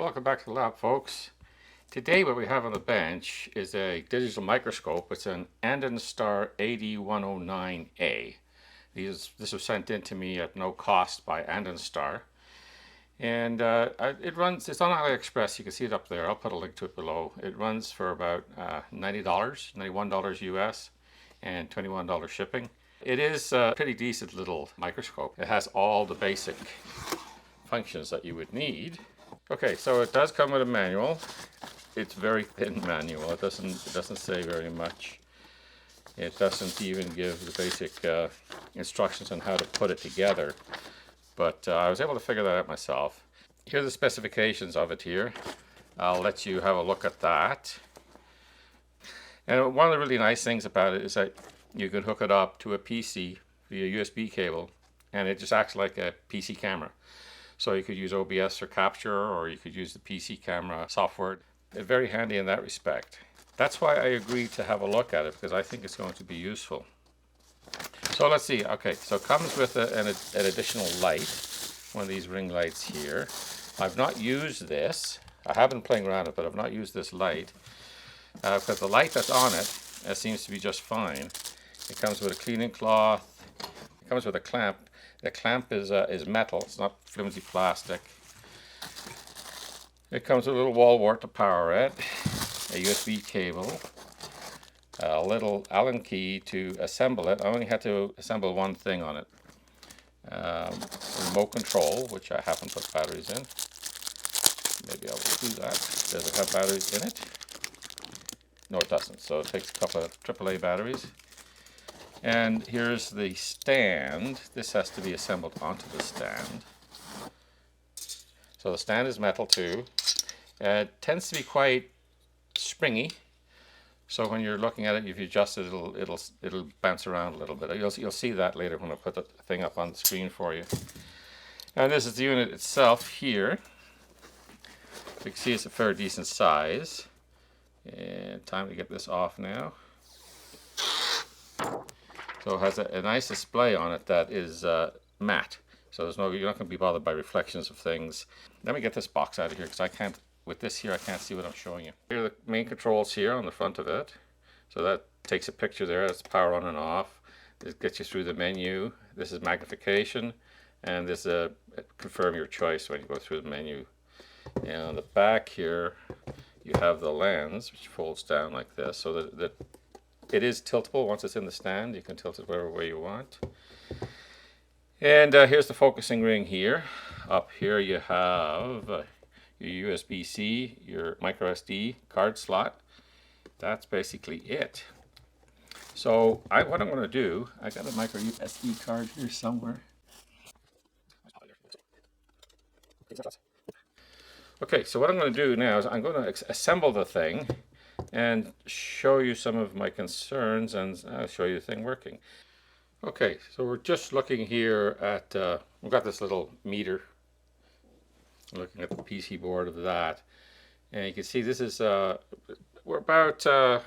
Welcome back to the lab, folks. Today what we have on the bench is a digital microscope. It's an Andonstar AD109A. This was sent in to me at no cost by Andonstar. And it's on AliExpress. You can see it up there. I'll put a link to it below. It runs for about $90, $91 US, and $21 shipping. It is a pretty decent little microscope. It has all the basic functions that you would need. Okay, so it does come with a manual. It's very thin manual. It doesn't say very much. It doesn't even give the basic instructions on how to put it together. But I was able to figure that out myself. Here are the specifications of it here. I'll let you have a look at that. And one of the really nice things about it is that you can hook it up to a PC via USB cable, and it just acts like a PC camera. So you could use OBS for capture, or you could use the PC camera software. It's very handy in that respect. That's why I agreed to have a look at it, because I think it's going to be useful. So let's see. Okay, so it comes with an additional light, one of these ring lights here. I've not used this. I have been playing around with it, but I've not used this light because the light that's on it seems to be just fine. It comes with a cleaning cloth. It comes with a clamp. The clamp is metal. It's not flimsy plastic. It comes with a little wall wart to power it, a USB cable, a little Allen key to assemble it. I only had to assemble one thing on it. Remote control, which I haven't put batteries in. Maybe I will do that. Does it have batteries in it? No, it doesn't. So it takes a couple of AAA batteries. And here's the stand. This has to be assembled onto the stand. So the stand is metal too. It tends to be quite springy. So when you're looking at it, if you adjust it, it'll bounce around a little bit. You'll see that later when I put the thing up on the screen for you. And this is the unit itself here. You can see it's a fair decent size. And time to get this off now. So it has a nice display on it that is matte. So you're not going to be bothered by reflections of things. Let me get this box out of here, because with this here, I can't see what I'm showing you. Here are the main controls here on the front of it. So that takes a picture there. That's power on and off. This gets you through the menu. This is magnification. And this is confirm your choice when you go through the menu. And on the back here, you have the lens, which folds down like this, so that it is tiltable. Once it's in the stand, you can tilt it whatever way you want. And here's the focusing ring here. Up here you have your USB-C, your micro SD card slot. That's basically it. So what I'm going to do, I got a micro SD card here somewhere. Okay, so what I'm going to do now is I'm going to assemble the thing and show you some of my concerns, and I'll show you the thing working. Okay, so we're just looking here at, we've got this little meter, looking at the PC board of that, and you can see this is, we're about, a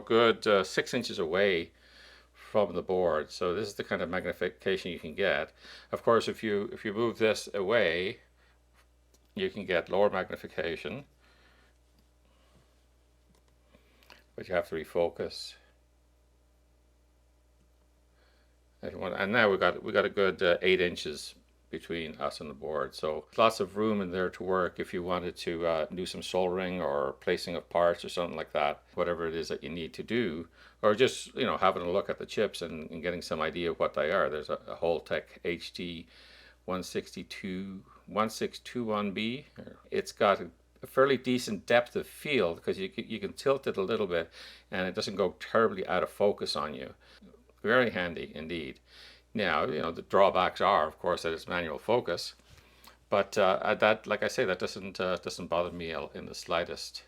good 6 inches away from the board. So this is the kind of magnification you can get. Of course, if you move this away, you can get lower magnification, but you have to refocus. And now we got a good 8 inches between us and the board, so lots of room in there to work if you wanted to do some soldering or placing of parts or something like that, whatever it is that you need to do, or just having a look at the chips and getting some idea of what they are. There's a Holtec HD 1621B. It's got a fairly decent depth of field, because you can tilt it a little bit and it doesn't go terribly out of focus on you. Very handy indeed. Now, the drawbacks are, of course, that it's manual focus, but that, like I say, that doesn't bother me in the slightest.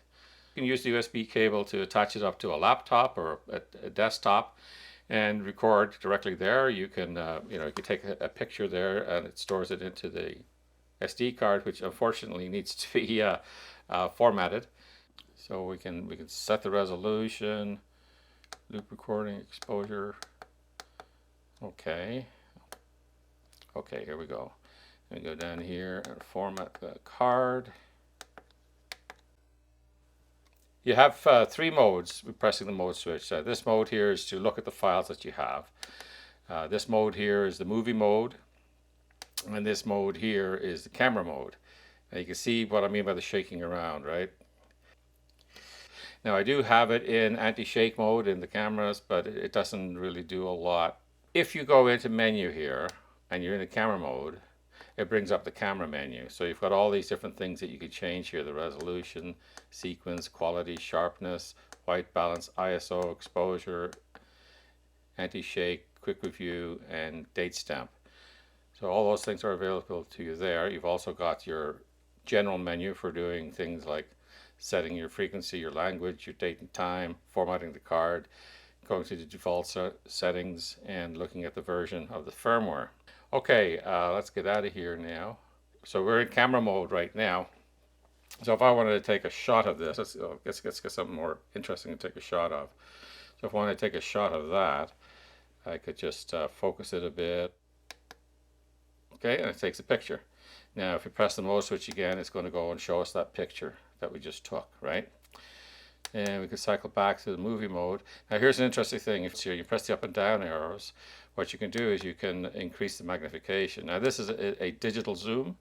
You can use the USB cable to attach it up to a laptop or a desktop and record directly there. You can you can take a picture there, and it stores it into the SD card, which unfortunately needs to be formatted. So we can set the resolution, loop recording, exposure. Okay, here we go. And go down here and format the card. You have three modes with pressing the mode switch. This mode here is to look at the files that you have. This mode here is the movie mode, and this mode here is the camera mode. Now you can see what I mean by the shaking around, right? Now I do have it in anti-shake mode in the cameras, but it doesn't really do a lot. If you go into menu here and you're in the camera mode, it brings up the camera menu. So you've got all these different things that you can change here: the resolution, sequence, quality, sharpness, white balance, ISO, exposure, anti-shake, quick review, and date stamp. So all those things are available to you there. You've also got your general menu for doing things like setting your frequency, your language, your date and time, formatting the card, going to the default settings, and looking at the version of the firmware. Okay, let's get out of here now. So we're in camera mode right now. So if I wanted to take a shot of this, let's get something more interesting to take a shot of. So if I want to take a shot of that, I could just focus it a bit. Okay, and it takes a picture. Now if you press the mode switch again, it's going to go and show us that picture that we just took, right? And we can cycle back to the movie mode. Now here's an interesting thing. If you press the up and down arrows, what you can do is you can increase the magnification. Now this is a digital zoom,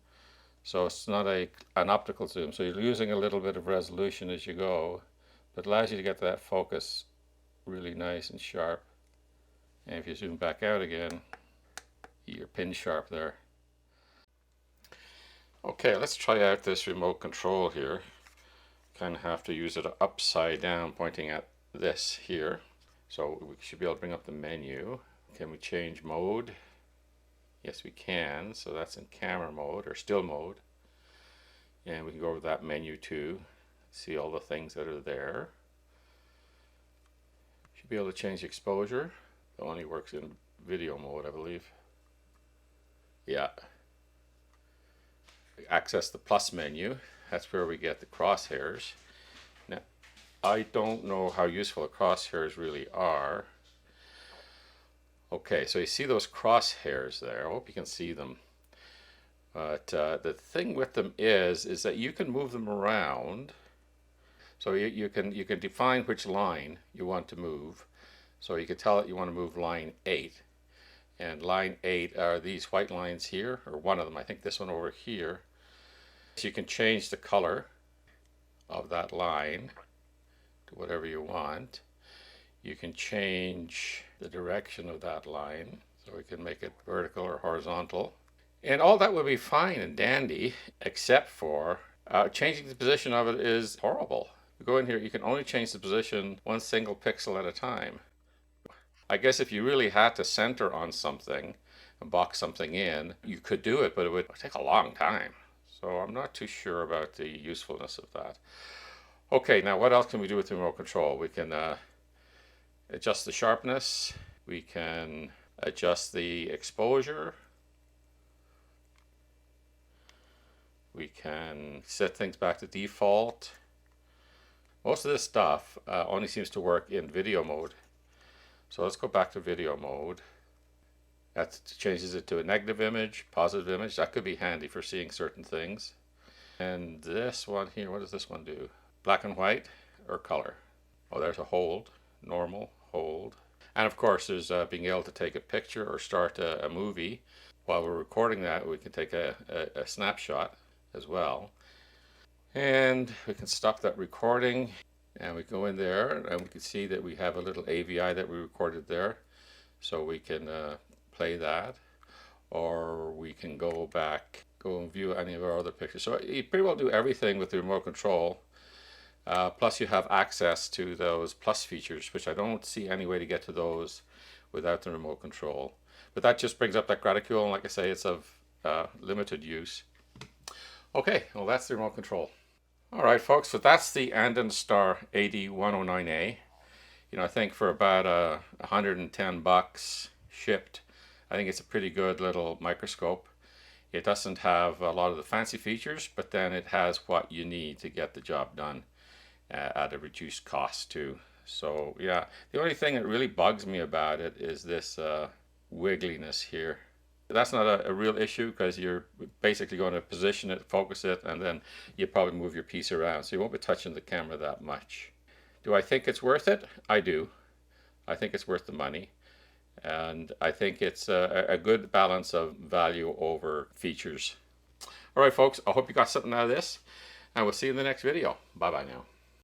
so it's not an optical zoom. So you're losing a little bit of resolution as you go, but it allows you to get that focus really nice and sharp. And if you zoom back out again, you're pin sharp there. Okay, let's try out this remote control here. Kind of have to use it upside down, pointing at this here. So we should be able to bring up the menu. Can we change mode? Yes, we can. So that's in camera mode or still mode. And we can go over that menu too. See all the things that are there. Should be able to change exposure. It only works in video mode, I believe. Yeah. Access the plus menu. That's where we get the crosshairs. Now, I don't know how useful the crosshairs really are. Okay, so you see those crosshairs there. I hope you can see them. But the thing with them is that you can move them around. So you can define which line you want to move. So you can tell it you want to move line 8. And line 8 are these white lines here, or one of them. I think this one over here. So you can change the color of that line to whatever you want. You can change the direction of that line, so we can make it vertical or horizontal. And all that would be fine and dandy, except for changing the position of it is horrible. You go in here, you can only change the position one single pixel at a time. I guess if you really had to center on something and box something in, you could do it, but it would take a long time. So I'm not too sure about the usefulness of that. Okay, now what else can we do with the remote control? We can adjust the sharpness. We can adjust the exposure. We can set things back to default. Most of this stuff only seems to work in video mode. So let's go back to video mode. That changes it to a negative image, positive image. That could be handy for seeing certain things. And this one here, what does this one do? Black and white or color? Oh, there's a hold, normal, hold. And of course, there's being able to take a picture or start a movie. While we're recording that, we can take a snapshot as well. And we can stop that recording. And we go in there and we can see that we have a little AVI that we recorded there. So we can play that, or we can go back, go and view any of our other pictures. So you pretty well do everything with the remote control. Plus you have access to those plus features, which I don't see any way to get to those without the remote control. But that just brings up that graticule, and like I say, it's of limited use. Okay, well that's the remote control. All right, folks, so that's the Andonstar AD109A. You know, I think for about $110 shipped, I think it's a pretty good little microscope. It doesn't have a lot of the fancy features, but then it has what you need to get the job done at a reduced cost too. So yeah, the only thing that really bugs me about it is this wiggliness here. that's not a real issue because you're basically going to position it, focus it, and then you probably move your piece around. So you won't be touching the camera that much. Do I think it's worth it? I do. I think it's worth the money. And I think it's a good balance of value over features. All right, folks, I hope you got something out of this, and we'll see you in the next video. Bye-bye now.